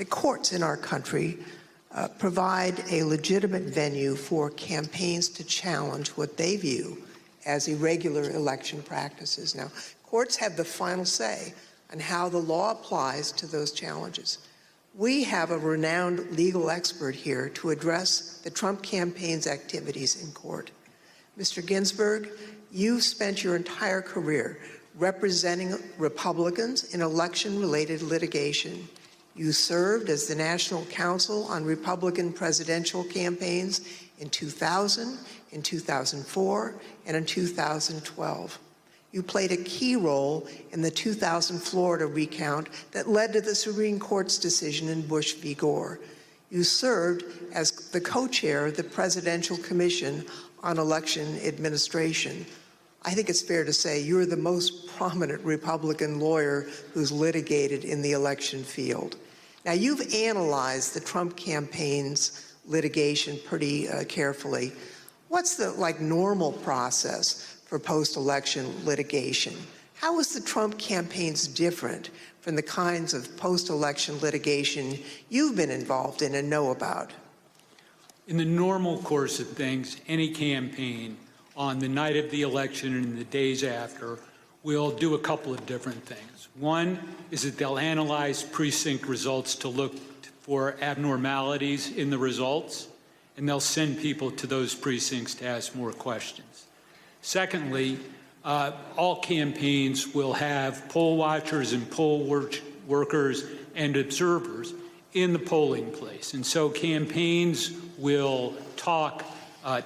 The courts in our country provide a legitimate venue for campaigns to challenge what they view as irregular election practices. Now, courts have the final say on how the law applies to those challenges. We have a renowned legal expert here to address the Trump campaign's activities in court. Mr. Ginsburg, you've spent your entire career representing Republicans in election-related litigation. You served as the National Counsel on Republican presidential campaigns in 2000, in 2004, and in 2012. You played a key role in the 2000 Florida recount that led to the Supreme Court's decision in Bush v. Gore. You served as the co-chair of the Presidential Commission on Election Administration. I think it's fair to say you're the most prominent Republican lawyer who's litigated in the election field. Now, you've analyzed the Trump campaign's litigation pretty carefully. What's the normal process for post-election litigation? How is the Trump campaign's different from the kinds of post-election litigation you've been involved in and know about? In the normal course of things, any campaign on the night of the election and the days after will do a couple of different things. One is that they'll analyze precinct results to look for abnormalities in the results, and they'll send people to those precincts to ask more questions. Secondly, all campaigns will have poll watchers and poll workers and observers in the polling place. And so campaigns will talk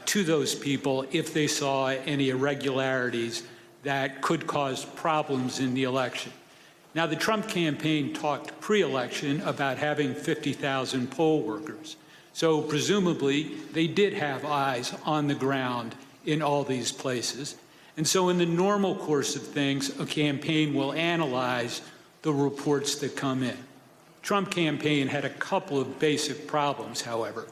to those people if they saw any irregularities that could cause problems in the election. Now, the Trump campaign talked pre-election about having 50,000 poll workers. So presumably, they did have eyes on the ground in all these places. And so in the normal course of things, a campaign will analyze the reports that come in. Trump campaign had a couple of basic problems, however.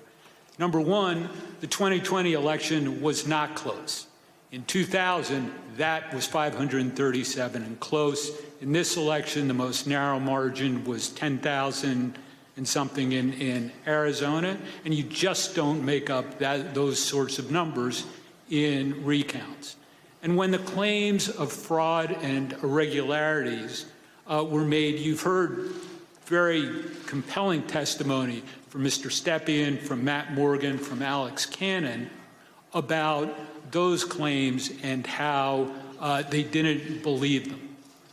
Number one, the 2020 election was not close. In 2000, that was 537 and close. In this election, the most narrow margin was 10,000 and something in Arizona, and you just don't make up those sorts of numbers in recounts. And when the claims of fraud and irregularities were made, you've heard very compelling testimony from Mr. Stepien, from Matt Morgan, from Alex Cannon about those claims and how they didn't believe them.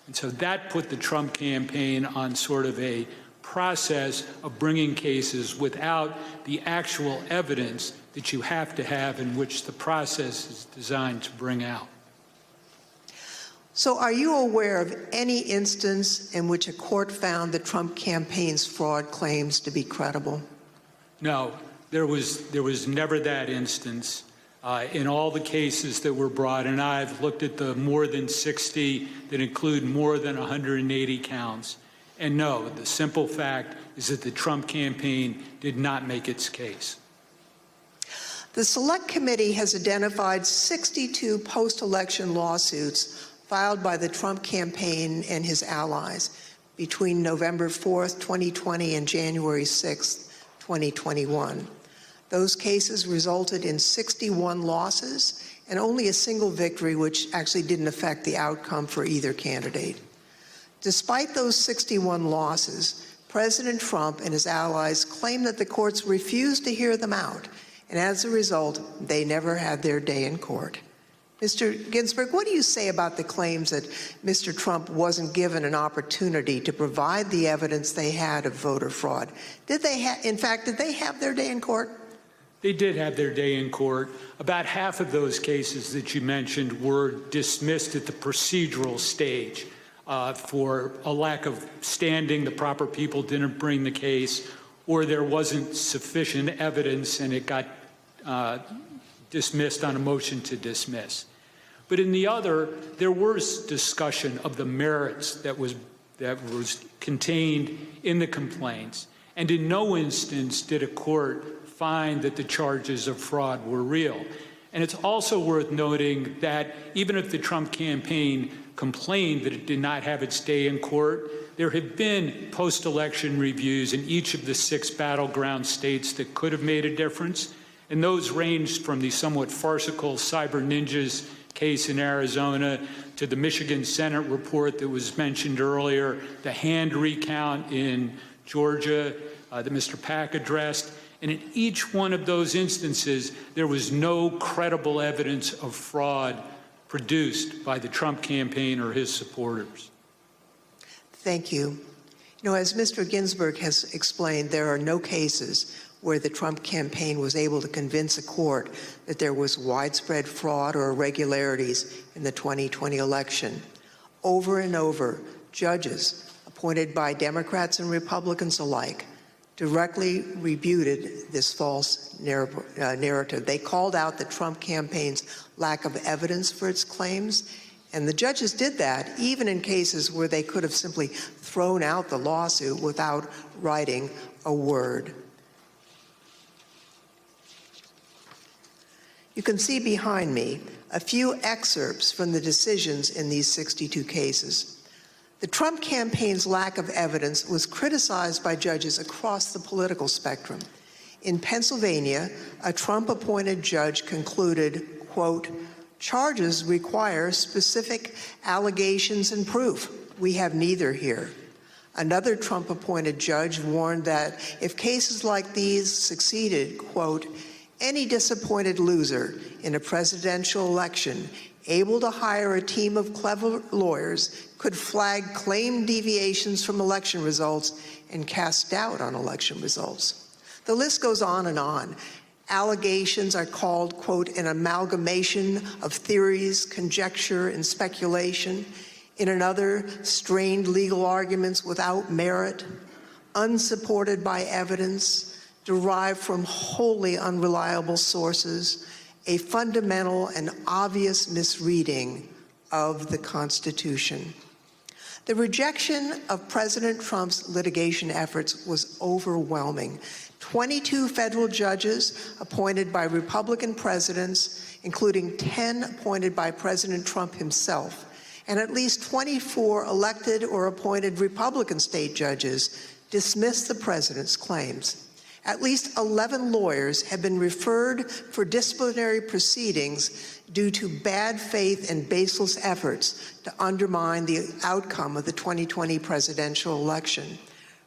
And so that put the Trump campaign on sort of a process of bringing cases without the actual evidence that you have to have in which the process is designed to bring out. So are you aware of any instance in which a court found the Trump campaign's fraud claims to be credible? No, there was never that instance. In all the cases that were brought, and I've looked at the more than 60 that include more than 180 counts, and no, the simple fact is that the Trump campaign did not make its case. The Select Committee has identified 62 post-election lawsuits filed by the Trump campaign and his allies between November 4th, 2020 and January 6th, 2021. Those cases resulted in 61 losses and only a single victory, which actually didn't affect the outcome for either candidate. Despite those 61 losses, President Trump and his allies claim that the courts refused to hear them out, and as a result, they never had their day in court. Mr. Ginsburg, what do you say about the claims that Mr. Trump wasn't given an opportunity to provide the evidence they had of voter fraud? Did they have their day in court? They did have their day in court. About half of those cases that you mentioned were dismissed at the procedural stage for a lack of standing. The proper people didn't bring the case, or there wasn't sufficient evidence and it got dismissed on a motion to dismiss. But in the other, there was discussion of the merits that was contained in the complaints. And in no instance did a court find that the charges of fraud were real. And it's also worth noting that even if the Trump campaign complained that it did not have its day in court, there have been post-election reviews in each of the 6 battleground states that could have made a difference, and those ranged from the somewhat farcical Cyber Ninjas case in Arizona to the Michigan Senate report that was mentioned earlier, the hand recount in Georgia that Mr. Pack addressed. And in each one of those instances, there was no credible evidence of fraud produced by the Trump campaign or his supporters. Thank you. As Mr. Ginsburg has explained, there are no cases where the Trump campaign was able to convince a court that there was widespread fraud or irregularities in the 2020 election. Over and over, judges appointed by Democrats and Republicans alike directly refuted this false narrative. They called out the Trump campaign's lack of evidence for its claims, and the judges did that even in cases where they could have simply thrown out the lawsuit without writing a word. You can see behind me a few excerpts from the decisions in these 62 cases. The Trump campaign's lack of evidence was criticized by judges across the political spectrum. In Pennsylvania, a Trump-appointed judge concluded, quote, "Charges require specific allegations and proof. We have neither here." Another Trump-appointed judge warned that if cases like these succeeded, quote, "Any disappointed loser in a presidential election able to hire a team of clever lawyers could flag claimed deviations from election results and cast doubt on election results." The list goes on and on. Allegations are called, quote, "an amalgamation of theories, conjecture, and speculation." In another, strained legal arguments without merit, unsupported by evidence, derived from wholly unreliable sources, a fundamental and obvious misreading of the Constitution. The rejection of President Trump's litigation efforts was overwhelming. 22 federal judges appointed by Republican presidents, including 10 appointed by President Trump himself, and at least 24 elected or appointed Republican state judges dismissed the president's claims. At least 11 lawyers have been referred for disciplinary proceedings due to bad faith and baseless efforts to undermine the outcome of the 2020 presidential election.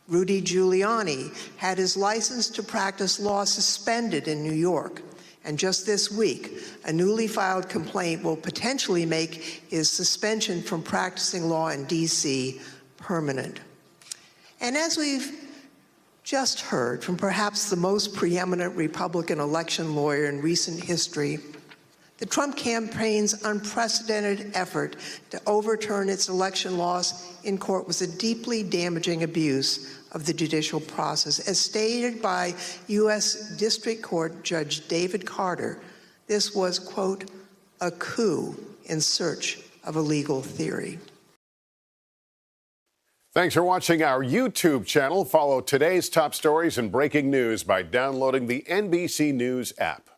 Rudy Giuliani had his license to practice law suspended in New York. And just this week, a newly filed complaint will potentially make his suspension from practicing law in D.C. permanent. And as we've just heard from perhaps the most preeminent Republican election lawyer in recent history, the Trump campaign's unprecedented effort to overturn its election loss in court was a deeply damaging abuse of the judicial process. As stated by U.S. District Court Judge David Carter, this was, quote, "a coup in search of a legal theory." Thanks for watching our YouTube channel. Follow today's top stories and breaking news by downloading the NBC News app.